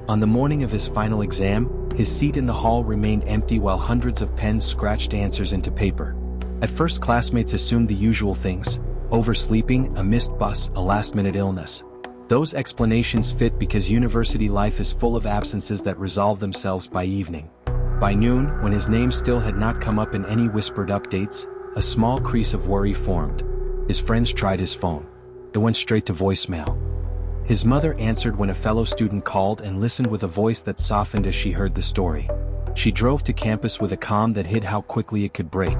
On the morning of his final exam, his seat in the hall remained empty while hundreds of pens scratched answers into paper. At first, classmates assumed the usual things: oversleeping, a missed bus, a last-minute illness. Those explanations fit because university life is full of absences that resolve themselves by evening. By noon, when his name still had not come up in any whispered updates, a small crease of worry formed. His friends tried his phone. It went straight to voicemail. His mother answered when a fellow student called and listened with a voice that softened as she heard the story. She drove to campus with a calm that hid how quickly it could break.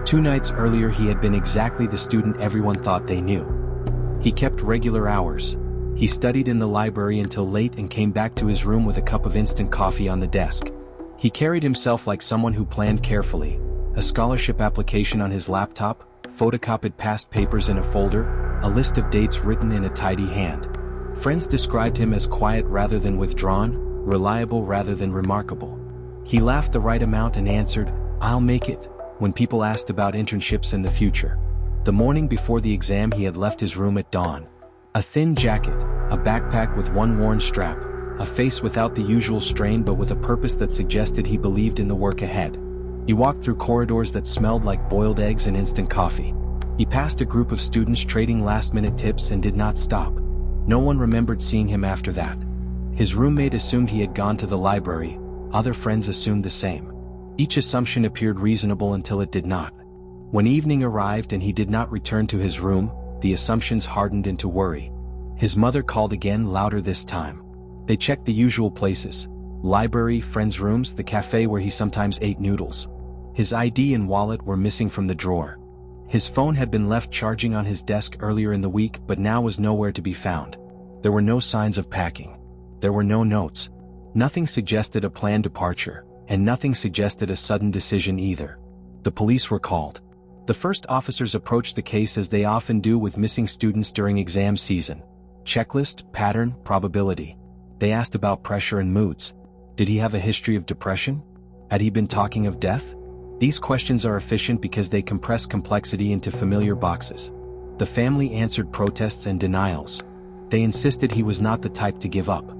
2 nights earlier he had been exactly the student everyone thought they knew. He kept regular hours. He studied in the library until late and came back to his room with a cup of instant coffee on the desk. He carried himself like someone who planned carefully. A scholarship application on his laptop, photocopied past papers in a folder, a list of dates written in a tidy hand. Friends described him as quiet rather than withdrawn, reliable rather than remarkable. He laughed the right amount and answered, "I'll make it," when people asked about internships in the future. The morning before the exam he had left his room at dawn. A thin jacket, a backpack with one worn strap, a face without the usual strain but with a purpose that suggested he believed in the work ahead. He walked through corridors that smelled like boiled eggs and instant coffee. He passed a group of students trading last-minute tips and did not stop. No one remembered seeing him after that. His roommate assumed he had gone to the library, other friends assumed the same. Each assumption appeared reasonable until it did not. When evening arrived and he did not return to his room, the assumptions hardened into worry. His mother called again, louder this time. They checked the usual places: library, friends' rooms, the cafe where he sometimes ate noodles. His ID and wallet were missing from the drawer. His phone had been left charging on his desk earlier in the week but now was nowhere to be found. There were no signs of packing. There were no notes. Nothing suggested a planned departure, and nothing suggested a sudden decision either. The police were called. The first officers approached the case as they often do with missing students during exam season. Checklist, pattern, probability. They asked about pressure and moods. Did he have a history of depression? Had he been talking of death? These questions are efficient because they compress complexity into familiar boxes. The family answered protests and denials. They insisted he was not the type to give up.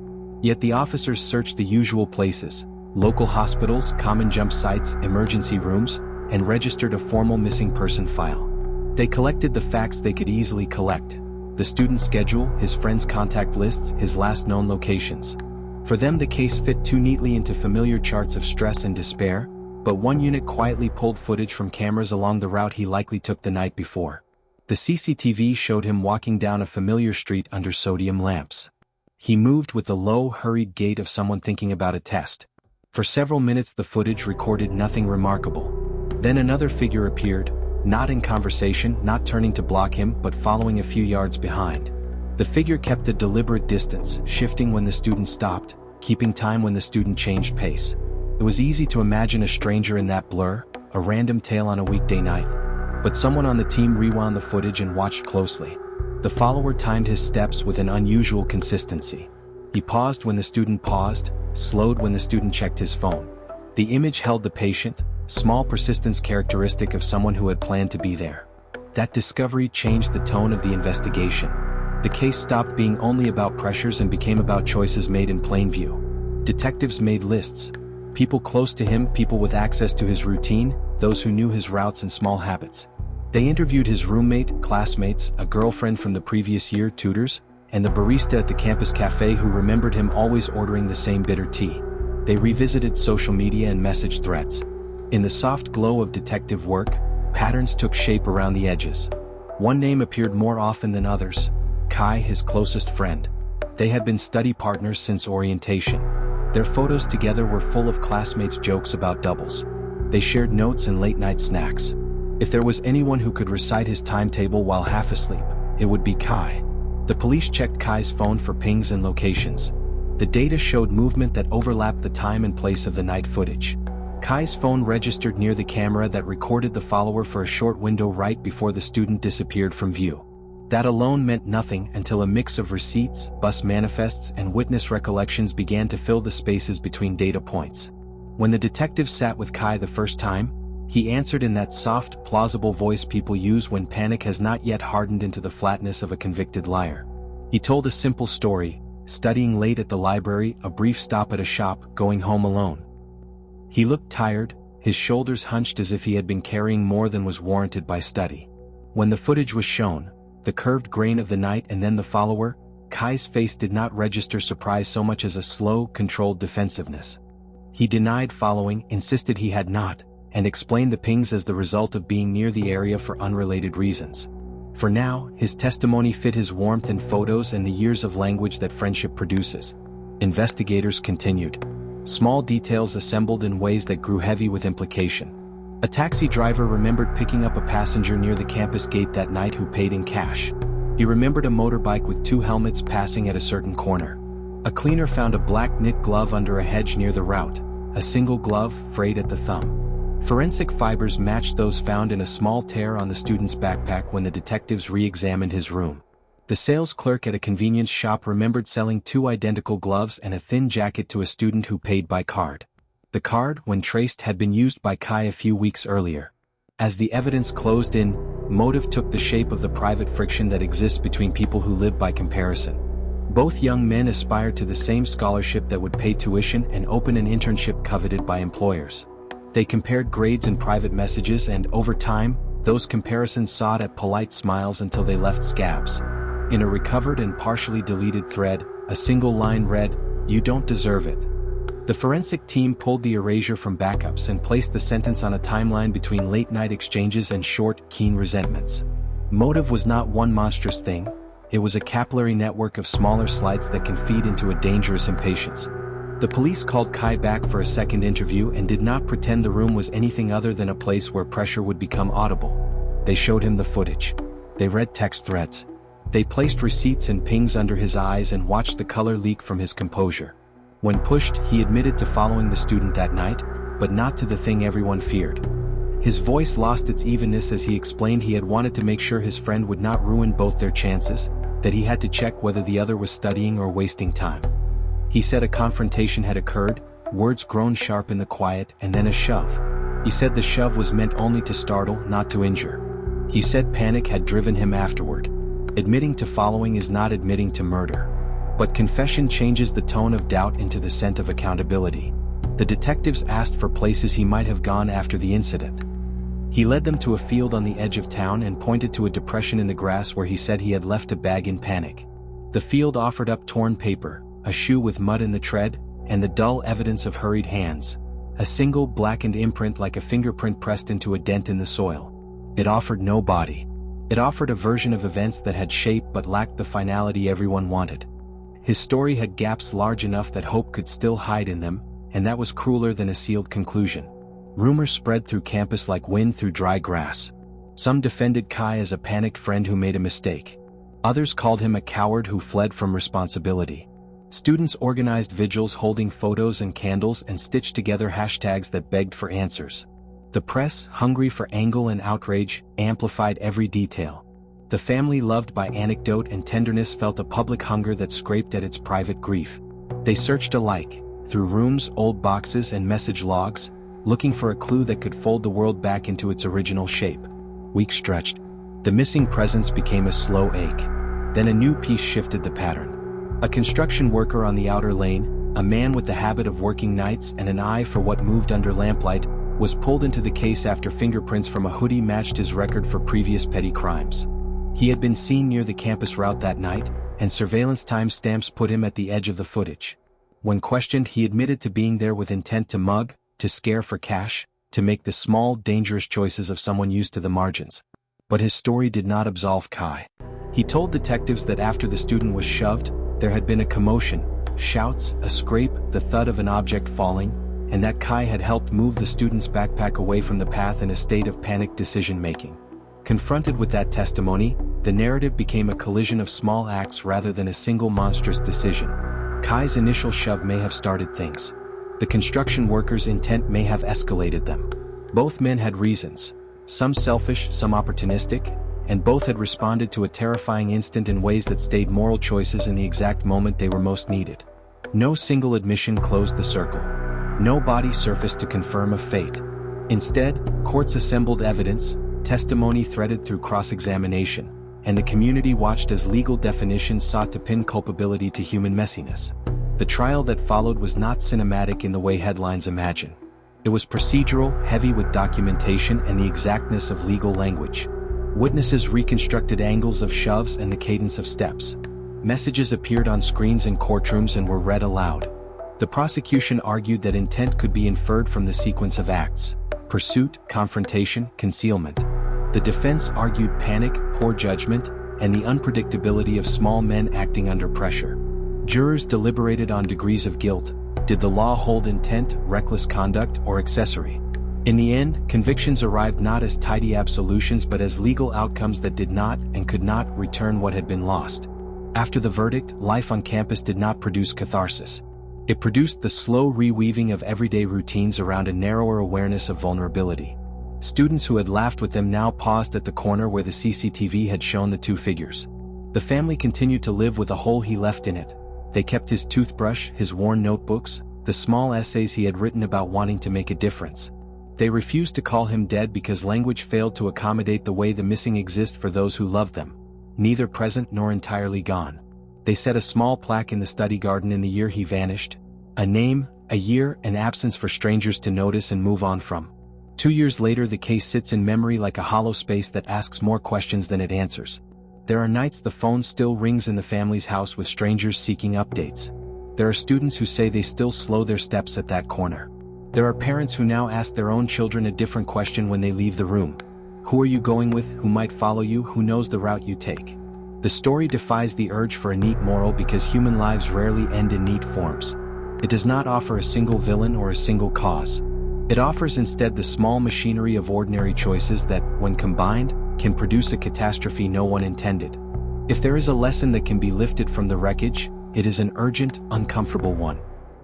Yet the officers searched the usual places: local hospitals, common jump sites, emergency rooms, and registered a formal missing person file. They collected the facts they could easily collect: the student schedule, his friends' contact lists, his last known locations. For them the case fit too neatly into familiar charts of stress and despair, but one unit quietly pulled footage from cameras along the route he likely took the night before. The CCTV showed him walking down a familiar street under sodium lamps. He moved with the low, hurried gait of someone thinking about a test. For several minutes the footage recorded nothing remarkable. Then another figure appeared, not in conversation, not turning to block him, but following a few yards behind. The figure kept a deliberate distance, shifting when the student stopped, keeping time when the student changed pace. It was easy to imagine a stranger in that blur, a random tale on a weekday night. But someone on the team rewound the footage and watched closely. The follower timed his steps with an unusual consistency. He paused when the student paused, slowed when the student checked his phone. The image held the patient, small persistence characteristic of someone who had planned to be there. That discovery changed the tone of the investigation. The case stopped being only about pressures and became about choices made in plain view. Detectives made lists. People close to him, people with access to his routine, those who knew his routes and small habits. They interviewed his roommate, classmates, a girlfriend from the previous year, tutors, and the barista at the campus cafe who remembered him always ordering the same bitter tea. They revisited social media and message threads. In the soft glow of detective work, patterns took shape around the edges. One name appeared more often than others: Kai, his closest friend. They had been study partners since orientation. Their photos together were full of classmates' jokes about doubles. They shared notes and late-night snacks. If there was anyone who could recite his timetable while half asleep, it would be Kai. The police checked Kai's phone for pings and locations. The data showed movement that overlapped the time and place of the night footage. Kai's phone registered near the camera that recorded the follower for a short window right before the student disappeared from view. That alone meant nothing until a mix of receipts, bus manifests, and witness recollections began to fill the spaces between data points. When the detective sat with Kai the first time, he answered in that soft, plausible voice people use when panic has not yet hardened into the flatness of a convicted liar. He told a simple story: studying late at the library, a brief stop at a shop, going home alone. He looked tired, his shoulders hunched as if he had been carrying more than was warranted by study. When the footage was shown, the curved grain of the night and then the follower, Kai's face did not register surprise so much as a slow, controlled defensiveness. He denied following, insisted he had not, and explained the pings as the result of being near the area for unrelated reasons. For now, his testimony fit his warmth in photos and the years of language that friendship produces. Investigators continued. Small details assembled in ways that grew heavy with implication. A taxi driver remembered picking up a passenger near the campus gate that night who paid in cash. He remembered a motorbike with 2 helmets passing at a certain corner. A cleaner found a black knit glove under a hedge near the route, a single glove frayed at the thumb. Forensic fibers matched those found in a small tear on the student's backpack when the detectives re-examined his room. The sales clerk at a convenience shop remembered selling 2 identical gloves and a thin jacket to a student who paid by card. The card, when traced, had been used by Kai a few weeks earlier. As the evidence closed in, motive took the shape of the private friction that exists between people who live by comparison. Both young men aspired to the same scholarship that would pay tuition and open an internship coveted by employers. They compared grades and private messages, and over time, those comparisons sawed at polite smiles until they left scabs. In a recovered and partially deleted thread, a single line read, "You don't deserve it." The forensic team pulled the erasure from backups and placed the sentence on a timeline between late-night exchanges and short, keen resentments. Motive was not one monstrous thing, it was a capillary network of smaller slides that can feed into a dangerous impatience. The police called Kai back for a second interview and did not pretend the room was anything other than a place where pressure would become audible. They showed him the footage. They read text threads. They placed receipts and pings under his eyes and watched the color leak from his composure. When pushed, he admitted to following the student that night, but not to the thing everyone feared. His voice lost its evenness as he explained he had wanted to make sure his friend would not ruin both their chances, that he had to check whether the other was studying or wasting time. He said a confrontation had occurred, words grown sharp in the quiet, and then a shove. He said the shove was meant only to startle, not to injure. He said panic had driven him afterward. Admitting to following is not admitting to murder. But confession changes the tone of doubt into the scent of accountability. The detectives asked for places he might have gone after the incident. He led them to a field on the edge of town and pointed to a depression in the grass where he said he had left a bag in panic. The field offered up torn paper, a shoe with mud in the tread, and the dull evidence of hurried hands. A single blackened imprint like a fingerprint pressed into a dent in the soil. It offered no body. It offered a version of events that had shape but lacked the finality everyone wanted. His story had gaps large enough that hope could still hide in them, and that was crueler than a sealed conclusion. Rumors spread through campus like wind through dry grass. Some defended Kai as a panicked friend who made a mistake. Others called him a coward who fled from responsibility. Students organized vigils holding photos and candles and stitched together hashtags that begged for answers. The press, hungry for angle and outrage, amplified every detail. The family loved by anecdote and tenderness felt a public hunger that scraped at its private grief. They searched alike, through rooms, old boxes, and message logs, looking for a clue that could fold the world back into its original shape. Weeks stretched. The missing presence became a slow ache. Then a new piece shifted the pattern. A construction worker on the outer lane, a man with the habit of working nights and an eye for what moved under lamplight, was pulled into the case after fingerprints from a hoodie matched his record for previous petty crimes. He had been seen near the campus route that night, and surveillance timestamps put him at the edge of the footage. When questioned, he admitted to being there with intent to mug, to scare for cash, to make the small, dangerous choices of someone used to the margins. But his story did not absolve Kai. He told detectives that after the student was shoved, there had been a commotion, shouts, a scrape, the thud of an object falling, and that Kai had helped move the student's backpack away from the path in a state of panicked decision-making. Confronted with that testimony, the narrative became a collision of small acts rather than a single monstrous decision. Kai's initial shove may have started things. The construction worker's intent may have escalated them. Both men had reasons, some selfish, some opportunistic, and both had responded to a terrifying instant in ways that stayed moral choices in the exact moment they were most needed. No single admission closed the circle. No body surfaced to confirm a fate. Instead, courts assembled evidence, testimony threaded through cross-examination, and the community watched as legal definitions sought to pin culpability to human messiness. The trial that followed was not cinematic in the way headlines imagine. It was procedural, heavy with documentation and the exactness of legal language. Witnesses reconstructed angles of shoves and the cadence of steps. Messages appeared on screens in courtrooms and were read aloud. The prosecution argued that intent could be inferred from the sequence of acts: pursuit, confrontation, concealment. The defense argued panic, poor judgment, and the unpredictability of small men acting under pressure. Jurors deliberated on degrees of guilt. Did the law hold intent, reckless conduct, or accessory? In the end, convictions arrived not as tidy absolutions but as legal outcomes that did not and could not return what had been lost. After the verdict, life on campus did not produce catharsis. It produced the slow reweaving of everyday routines around a narrower awareness of vulnerability. Students who had laughed with them now paused at the corner where the CCTV had shown the two figures. The family continued to live with a hole he left in it. They kept his toothbrush, his worn notebooks, the small essays he had written about wanting to make a difference. They refused to call him dead because language failed to accommodate the way the missing exist for those who loved them, neither present nor entirely gone. They set a small plaque in the study garden in the year he vanished. A name, a year, an absence for strangers to notice and move on from. 2 years later, the case sits in memory like a hollow space that asks more questions than it answers. There are nights the phone still rings in the family's house with strangers seeking updates. There are students who say they still slow their steps at that corner. There are parents who now ask their own children a different question when they leave the room. Who are you going with? Who might follow you? Who knows the route you take? The story defies the urge for a neat moral because human lives rarely end in neat forms. It does not offer a single villain or a single cause. It offers instead the small machinery of ordinary choices that, when combined, can produce a catastrophe no one intended. If there is a lesson that can be lifted from the wreckage, it is an urgent, uncomfortable one.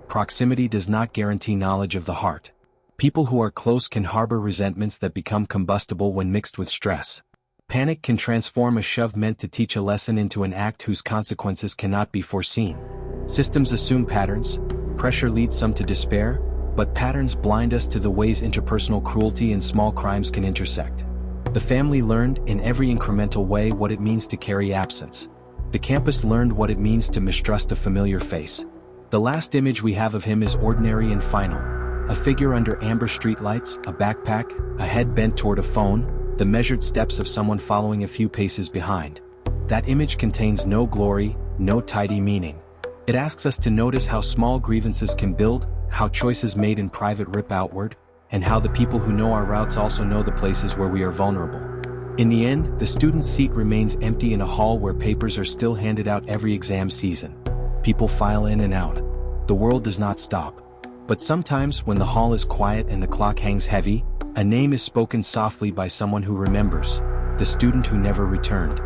Proximity does not guarantee knowledge of the heart. People who are close can harbor resentments that become combustible when mixed with stress. Panic can transform a shove meant to teach a lesson into an act whose consequences cannot be foreseen. Systems assume patterns. Pressure leads some to despair, but patterns blind us to the ways interpersonal cruelty and small crimes can intersect. The family learned, in every incremental way, what it means to carry absence. The campus learned what it means to mistrust a familiar face. The last image we have of him is ordinary and final. A figure under amber streetlights, a backpack, a head bent toward a phone, the measured steps of someone following a few paces behind. That image contains no glory, no tidy meaning. It asks us to notice how small grievances can build, how choices made in private rip outward, and how the people who know our routes also know the places where we are vulnerable. In the end, the student's seat remains empty in a hall where papers are still handed out every exam season. People file in and out. The world does not stop. But sometimes, when the hall is quiet and the clock hangs heavy, a name is spoken softly by someone who remembers, the student who never returned.